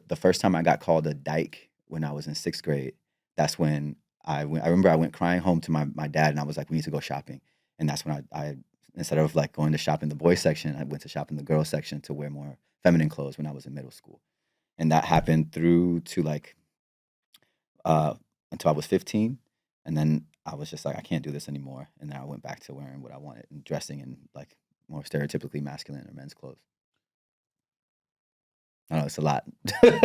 the first time I got called a dyke when I was in 6th grade, that's when I remember I went crying home to my dad, and I was like, we need to go shopping. And that's when I instead of like going to shop in the boys section, I went to shop in the girls section to wear more feminine clothes when I was in middle school. And that happened through to like until I was 15. And then I was just like, I can't do this anymore. And then I went back to wearing what I wanted and dressing in like more stereotypically masculine or men's clothes. I know it's a lot.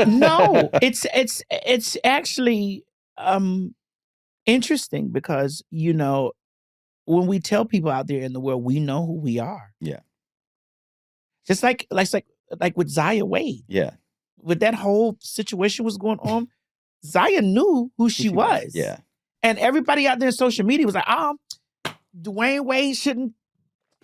No, it's actually interesting because, you know, when we tell people out there in the world, we know who we are. Yeah. Just like with Zaya Wade. Yeah. With that whole situation was going on, Zaya knew who she was. Yeah. And everybody out there in social media was like, Dwayne Wade shouldn't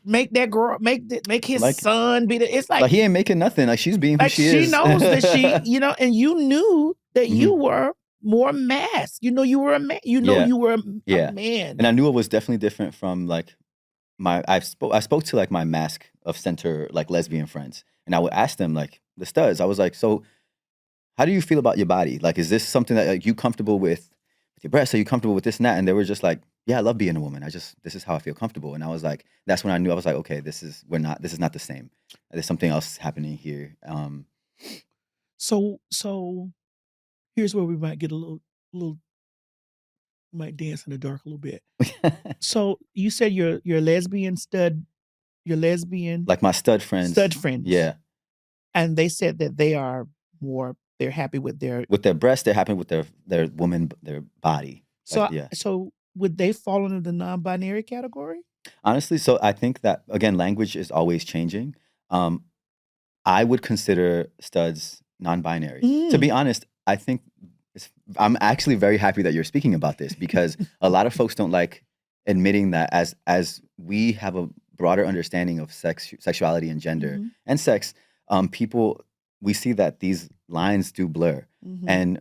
make that girl make his like, son be the. It's like he ain't making nothing. Like she's being who she is. She knows that she, you know, and you knew that you were more masked. You know, you were a man. You know, you were a man. And I knew it was definitely different from like I spoke to like my mask of center like lesbian friends, and I would ask them like the studs. I was like, so how do you feel about your body? Like, is this something that like you comfortable with your breasts? Are you comfortable with this and that? And they were just like, yeah, I love being a woman. This is how I feel comfortable. And I was like, that's when I knew. I was like, okay, this is not the same. There's something else happening here. So here's where we might get a little might dance in the dark a little bit. So you said your lesbian stud, your lesbian like my stud friends. Yeah. And they said that they're happy with their breasts, they're happy with their woman, their body. So so would they fall into the non-binary category? Honestly, so I think that again, language is always changing. I would consider studs non-binary. To be honest, I think I'm actually very happy that you're speaking about this because a lot of folks don't like admitting that as we have a broader understanding of sexuality and gender and sex, we see that these lines do blur. And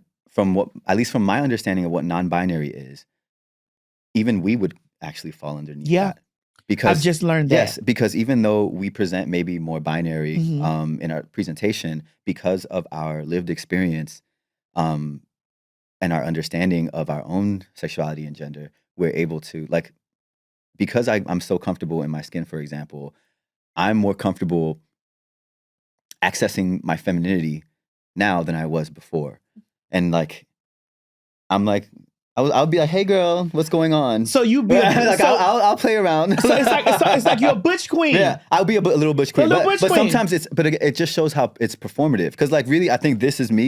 at least from my understanding of what non-binary is, even we would actually fall underneath that. Because I've just learned that. Yes, because even though we present maybe more binary in our presentation, because of our lived experience and our understanding of our own sexuality and gender, we're able to, like, because I'm so comfortable in my skin, for example, I'm more comfortable accessing my femininity now than I was before. And like, I'm like, I'll be like, hey girl, what's going on? So you be like, I'll play around. So it's like you're a butch queen. Yeah, I'll be a little butch queen. But sometimes it just shows how it's performative. Because like really, I think this is me.